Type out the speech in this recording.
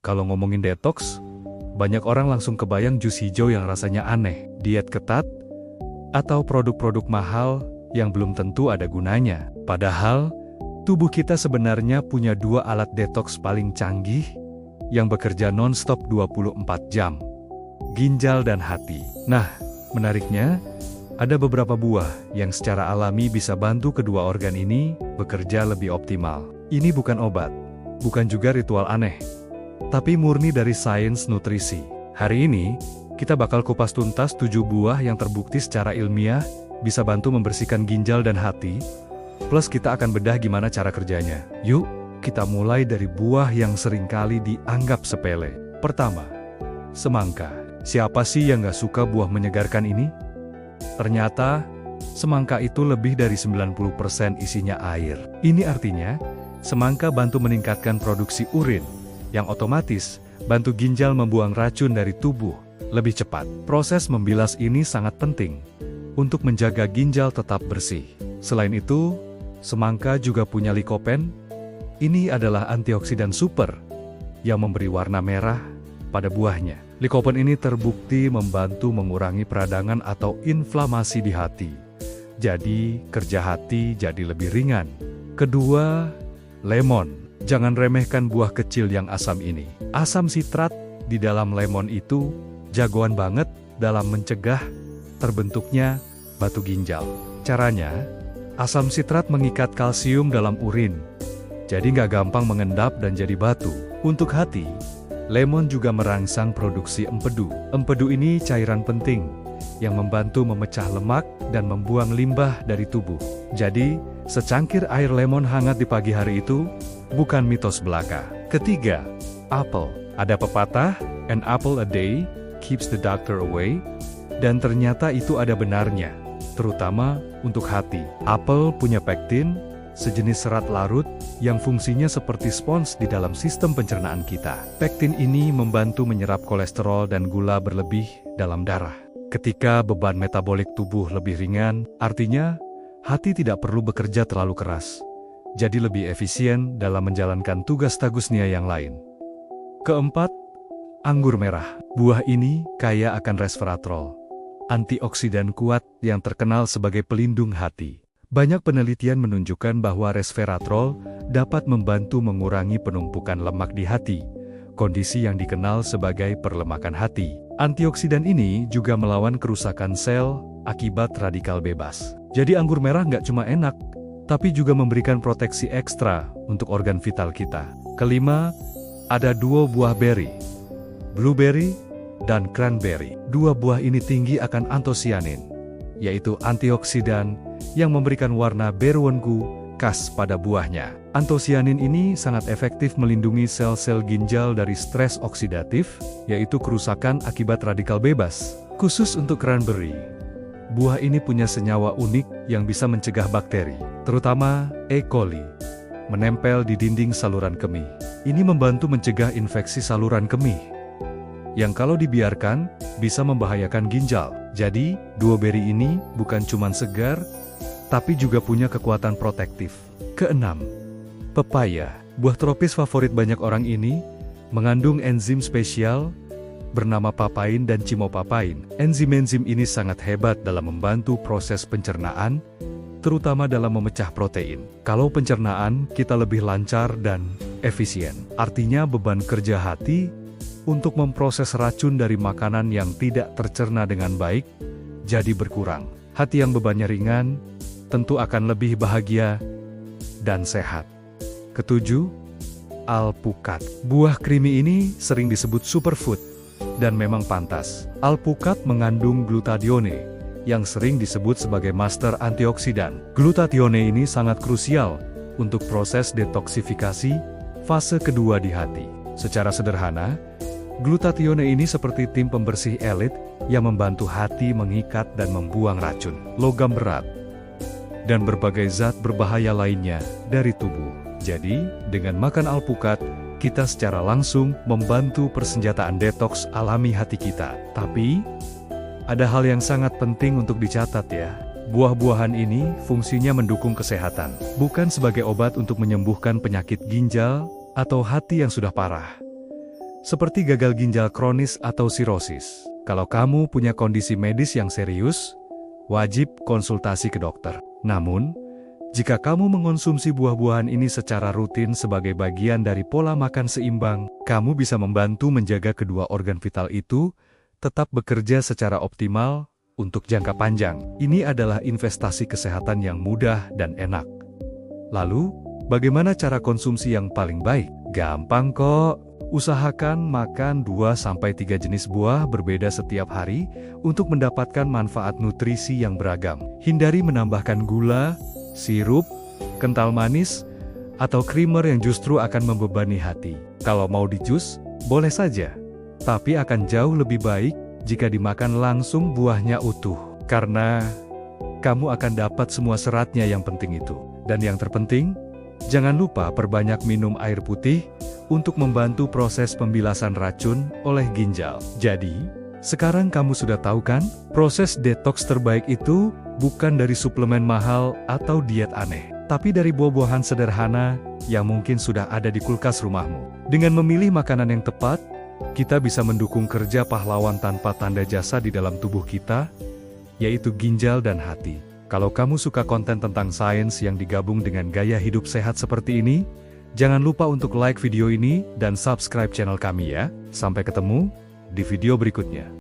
Kalau ngomongin detox, banyak orang langsung kebayang jus hijau yang rasanya aneh, diet ketat, atau produk-produk mahal yang belum tentu ada gunanya. Padahal, tubuh kita sebenarnya punya dua alat detox paling canggih yang bekerja non-stop 24 jam. Ginjal dan hati. Nah, menariknya, ada beberapa buah yang secara alami bisa bantu kedua organ ini bekerja lebih optimal. Ini bukan obat, bukan juga ritual aneh, tapi murni dari sains nutrisi. Hari ini, kita bakal kupas tuntas 7 buah yang terbukti secara ilmiah bisa bantu membersihkan ginjal dan hati, plus kita akan bedah gimana cara kerjanya. Yuk, kita mulai dari buah yang seringkali dianggap sepele. Pertama, semangka. Siapa sih yang gak suka buah menyegarkan ini? Ternyata, semangka itu lebih dari 90% isinya air. Ini artinya, semangka bantu meningkatkan produksi urin, yang otomatis bantu ginjal membuang racun dari tubuh lebih cepat. Proses membilas ini sangat penting untuk menjaga ginjal tetap bersih. Selain itu, semangka juga punya likopen. Ini adalah antioksidan super yang memberi warna merah pada buahnya. Likopen ini terbukti membantu mengurangi peradangan atau inflamasi di hati. Jadi, kerja hati jadi lebih ringan. Kedua, lemon. Jangan remehkan buah kecil yang asam ini. Asam sitrat di dalam lemon itu jagoan banget dalam mencegah terbentuknya batu ginjal. Caranya, asam sitrat mengikat kalsium dalam urin, jadi nggak gampang mengendap dan jadi batu. Untuk hati, lemon juga merangsang produksi empedu. Empedu ini cairan penting yang membantu memecah lemak dan membuang limbah dari tubuh. Jadi, secangkir air lemon hangat di pagi hari itu bukan mitos belaka. Ketiga, apel. Ada pepatah, an apple a day keeps the doctor away, dan ternyata itu ada benarnya, terutama untuk hati. Apel punya pektin, sejenis serat larut yang fungsinya seperti spons di dalam sistem pencernaan kita. Pektin ini membantu menyerap kolesterol dan gula berlebih dalam darah. Ketika beban metabolik tubuh lebih ringan, artinya hati tidak perlu bekerja terlalu keras, jadi lebih efisien dalam menjalankan tugas tagusnya yang lain. Keempat, anggur merah. Buah ini kaya akan resveratrol, antioksidan kuat yang terkenal sebagai pelindung hati. Banyak penelitian menunjukkan bahwa resveratrol dapat membantu mengurangi penumpukan lemak di hati, kondisi yang dikenal sebagai perlemakan hati. Antioksidan ini juga melawan kerusakan sel akibat radikal bebas. Jadi anggur merah nggak cuma enak, tapi juga memberikan proteksi ekstra untuk organ vital kita. Kelima, ada 2 buah beri, blueberry dan cranberry. 2 buah ini tinggi akan antosianin, yaitu antioksidan yang memberikan warna berwarna khas pada buahnya. Antosianin ini sangat efektif melindungi sel-sel ginjal dari stres oksidatif, yaitu kerusakan akibat radikal bebas. Khusus untuk cranberry, buah ini punya senyawa unik yang bisa mencegah bakteri, terutama E. coli, menempel di dinding saluran kemih. Ini membantu mencegah infeksi saluran kemih, yang kalau dibiarkan, bisa membahayakan ginjal. Jadi, 2 beri ini bukan cuma segar, tapi juga punya kekuatan protektif. Keenam, pepaya. Buah tropis favorit banyak orang ini mengandung enzim spesial bernama papain dan chimopapain. Enzim-enzim ini sangat hebat dalam membantu proses pencernaan, terutama dalam memecah protein. Kalau pencernaan kita lebih lancar dan efisien, artinya beban kerja hati untuk memproses racun dari makanan yang tidak tercerna dengan baik jadi berkurang. Hati yang bebannya ringan tentu akan lebih bahagia dan sehat. Ketujuh, alpukat. Buah creamy ini sering disebut superfood, dan memang pantas. Alpukat mengandung glutathione, yang sering disebut sebagai master antioksidan. Glutathione ini sangat krusial untuk proses detoksifikasi fase kedua di hati. Secara sederhana, glutathione ini seperti tim pembersih elit yang membantu hati mengikat dan membuang racun, logam berat, dan berbagai zat berbahaya lainnya dari tubuh. Jadi, dengan makan alpukat, kita secara langsung membantu persenjataan detoks alami hati kita. Tapi, ada hal yang sangat penting untuk dicatat ya. Buah-buahan ini fungsinya mendukung kesehatan, bukan sebagai obat untuk menyembuhkan penyakit ginjal atau hati yang sudah parah. seperti gagal ginjal kronis atau sirosis. Kalau kamu punya kondisi medis yang serius, wajib konsultasi ke dokter. Namun, jika kamu mengonsumsi buah-buahan ini secara rutin sebagai bagian dari pola makan seimbang, kamu bisa membantu menjaga kedua organ vital itu tetap bekerja secara optimal untuk jangka panjang. Ini adalah investasi kesehatan yang mudah dan enak. Lalu, bagaimana cara konsumsi yang paling baik? Gampang kok. Usahakan makan 2-3 jenis buah berbeda setiap hari untuk mendapatkan manfaat nutrisi yang beragam. Hindari menambahkan gula, sirup, kental manis, atau creamer yang justru akan membebani hati. Kalau mau di jus, boleh saja. Tapi akan jauh lebih baik jika dimakan langsung buahnya utuh. Karena kamu akan dapat semua seratnya yang penting itu. Dan yang terpenting, jangan lupa perbanyak minum air putih untuk membantu proses pembilasan racun oleh ginjal. Jadi, sekarang kamu sudah tahu kan? Proses detox terbaik itu bukan dari suplemen mahal atau diet aneh, tapi dari buah-buahan sederhana yang mungkin sudah ada di kulkas rumahmu. Dengan memilih makanan yang tepat, kita bisa mendukung kerja pahlawan tanpa tanda jasa di dalam tubuh kita, yaitu ginjal dan hati. Kalau kamu suka konten tentang sains yang digabung dengan gaya hidup sehat seperti ini, jangan lupa untuk like video ini dan subscribe channel kami ya. Sampai ketemu di video berikutnya.